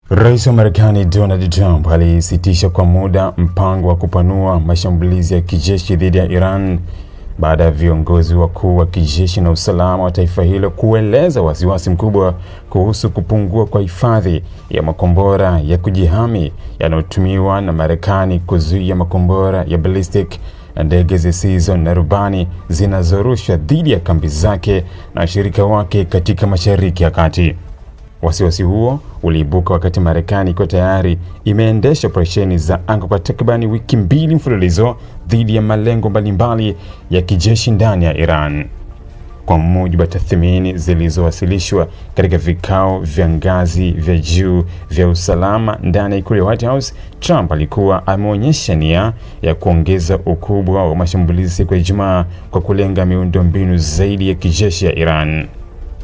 Rais wa Marekani Donald Trump alisitisha kwa muda mpango wa kupanua mashambulizi ya kijeshi dhidi ya Iran baada ya viongozi wakuu wa kijeshi na usalama wa taifa hilo kueleza wasiwasi mkubwa kuhusu kupungua kwa hifadhi ya makombora ya kujihami yanayotumiwa na Marekani kuzuia makombora ya ballistic na ndege zisizo na rubani zinazorushwa dhidi ya kambi zake na washirika wake katika Mashariki ya Kati. Wasiwasi huo uliibuka wakati Marekani ikiwa tayari imeendesha operesheni za anga kwa takribani wiki mbili mfululizo dhidi ya malengo mbalimbali ya kijeshi ndani ya Iran. Kwa mujibu wa tathmini zilizowasilishwa katika vikao vya ngazi vya juu vya usalama ndani ya ikulu ya White House, Trump alikuwa ameonyesha nia ya kuongeza ukubwa wa mashambulizi siku ya Ijumaa kwa kulenga miundombinu zaidi ya kijeshi ya Iran.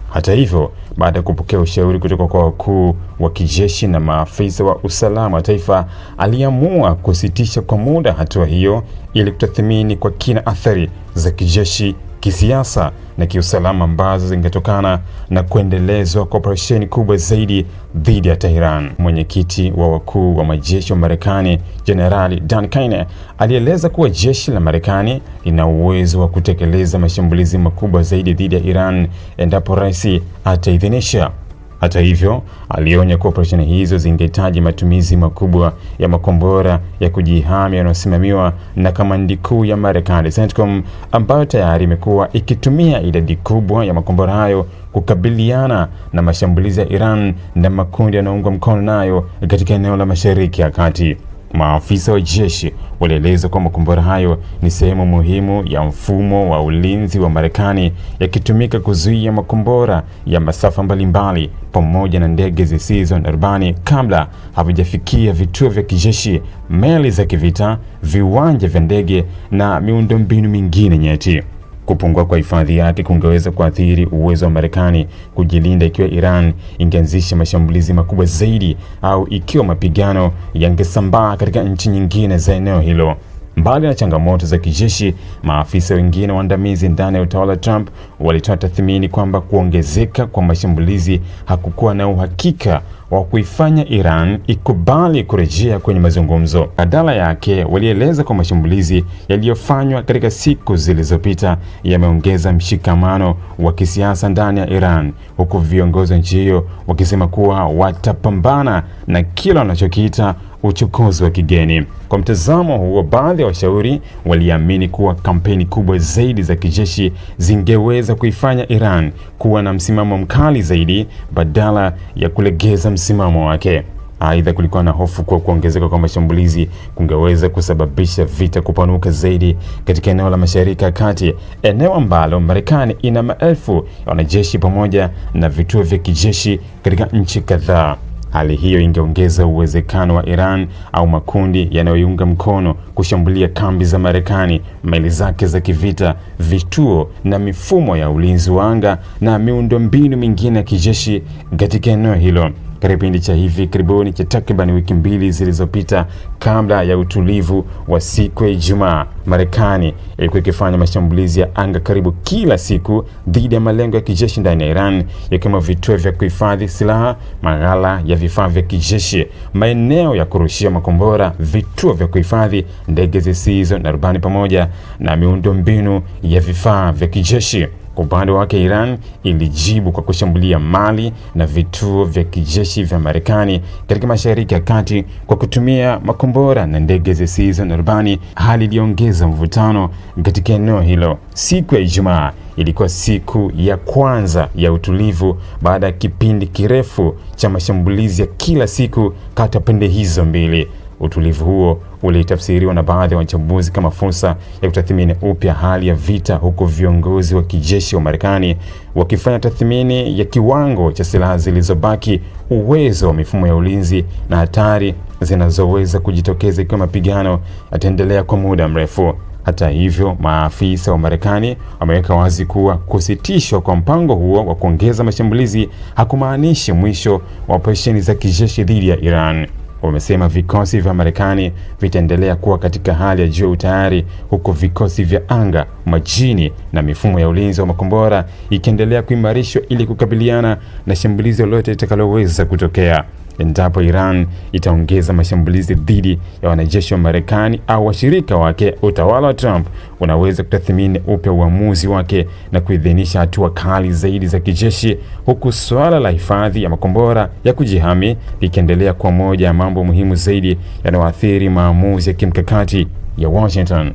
Hata hivyo, baada ya kupokea ushauri kutoka kwa wakuu wa kijeshi na maafisa wa usalama wa taifa, aliamua kusitisha kwa muda hatua hiyo ili kutathmini kwa kina athari za kijeshi, kisiasa na kiusalama ambazo zingetokana na kuendelezwa kwa operesheni kubwa zaidi dhidi ya Tehran. Mwenyekiti wa wakuu wa majeshi wa Marekani, Jenerali Dan Kine, alieleza kuwa jeshi la Marekani lina uwezo wa kutekeleza mashambulizi makubwa zaidi dhidi ya Iran endapo rais ataidhinisha. Hata hivyo, alionya kuwa operesheni hizo zingehitaji matumizi makubwa ya makombora ya kujihami yanayosimamiwa na kamandi kuu ya Marekani, CENTCOM, ambayo tayari imekuwa ikitumia idadi kubwa ya makombora hayo kukabiliana na mashambulizi ya Iran na makundi yanayoungwa mkono nayo katika eneo la Mashariki ya Kati. Maafisa wa jeshi walieleza kuwa makombora hayo ni sehemu muhimu ya mfumo wa ulinzi wa Marekani, yakitumika kuzuia makombora ya masafa mbalimbali pamoja na ndege zisizo na rubani kabla havijafikia vituo vya kijeshi, meli za kivita, viwanja vya ndege na miundombinu mingine nyeti. Kupungua kwa hifadhi yake kungeweza kuathiri uwezo wa Marekani kujilinda ikiwa Iran ingeanzisha mashambulizi makubwa zaidi au ikiwa mapigano yangesambaa katika nchi nyingine za eneo hilo. Mbali na changamoto za kijeshi, maafisa wengine waandamizi ndani ya utawala wa Trump walitoa tathmini kwamba kuongezeka kwa mashambulizi hakukuwa na uhakika wa kuifanya Iran ikubali kurejea kwenye mazungumzo. Badala yake, walieleza kwa mashambulizi yaliyofanywa katika siku zilizopita yameongeza mshikamano wa kisiasa ndani ya Iran, huku viongozi wa nchi hiyo wakisema kuwa watapambana na kila wanachokiita uchokozi wa kigeni. Kwa mtazamo huo, baadhi ya washauri waliamini kuwa kampeni kubwa zaidi za kijeshi zingeweza kuifanya Iran kuwa na msimamo mkali zaidi badala ya kulegeza msimamo wake. Aidha, kulikuwa na hofu kuwa kuongezeka kwa mashambulizi kungeweza kusababisha vita kupanuka zaidi katika eneo la Mashariki ya Kati, eneo ambalo Marekani ina maelfu ya wanajeshi pamoja na vituo vya kijeshi katika nchi kadhaa. Hali hiyo ingeongeza uwezekano wa Iran au makundi yanayoiunga mkono kushambulia kambi za Marekani, meli zake za kivita, vituo na mifumo ya ulinzi wa anga na miundombinu mingine ya kijeshi katika eneo hilo. Katika kipindi cha hivi karibuni cha takriban wiki mbili zilizopita, kabla ya utulivu wa siku ya Ijumaa, Marekani ilikuwa ikifanya mashambulizi ya anga karibu kila siku dhidi ya malengo ya kijeshi ndani ya Iran, yakiwemo vituo vya kuhifadhi silaha, maghala ya vifaa vya kijeshi, maeneo ya kurushia makombora, vituo vya kuhifadhi ndege zisizo na rubani pamoja na miundombinu ya vifaa vya kijeshi. Kwa upande wake, Iran ilijibu kwa kushambulia mali na vituo vya kijeshi vya Marekani katika Mashariki ya Kati kwa kutumia makombora na ndege zisizo na rubani, hali iliongeza mvutano katika eneo hilo. Siku ya Ijumaa ilikuwa siku ya kwanza ya utulivu baada ya kipindi kirefu cha mashambulizi ya kila siku kati ya pande hizo mbili. Utulivu huo ulitafsiriwa na baadhi ya wachambuzi kama fursa ya kutathmini upya hali ya vita, huku viongozi wa kijeshi wa Marekani wakifanya tathmini ya kiwango cha silaha zilizobaki, uwezo wa mifumo ya ulinzi na hatari zinazoweza kujitokeza ikiwa mapigano yataendelea kwa muda mrefu. Hata hivyo, maafisa wa Marekani wameweka wazi kuwa kusitishwa kwa mpango huo wa kuongeza mashambulizi hakumaanishi mwisho wa operesheni za kijeshi dhidi ya Iran. Wamesema vikosi vya Marekani vitaendelea kuwa katika hali ya juu tayari, huku vikosi vya anga, majini na mifumo ya ulinzi wa makombora ikiendelea kuimarishwa ili kukabiliana na shambulizi lolote litakaloweza kutokea. endapo Iran itaongeza mashambulizi dhidi ya wanajeshi wa Marekani au washirika wake. Utawala wa Trump unaweza kutathmini upya uamuzi wake na kuidhinisha hatua kali zaidi za kijeshi, huku suala la hifadhi ya makombora ya kujihami likiendelea kuwa moja ya mambo muhimu zaidi yanayoathiri maamuzi ya kimkakati ya Washington.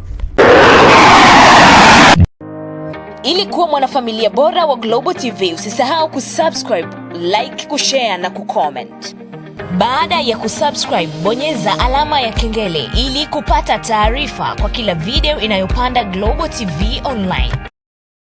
Ili kuwa mwanafamilia bora wa Global TV, usisahau kusubscribe, like, kushare na kucomment. Baada ya kusubscribe, bonyeza alama ya kengele ili kupata taarifa kwa kila video inayopanda Global TV Online.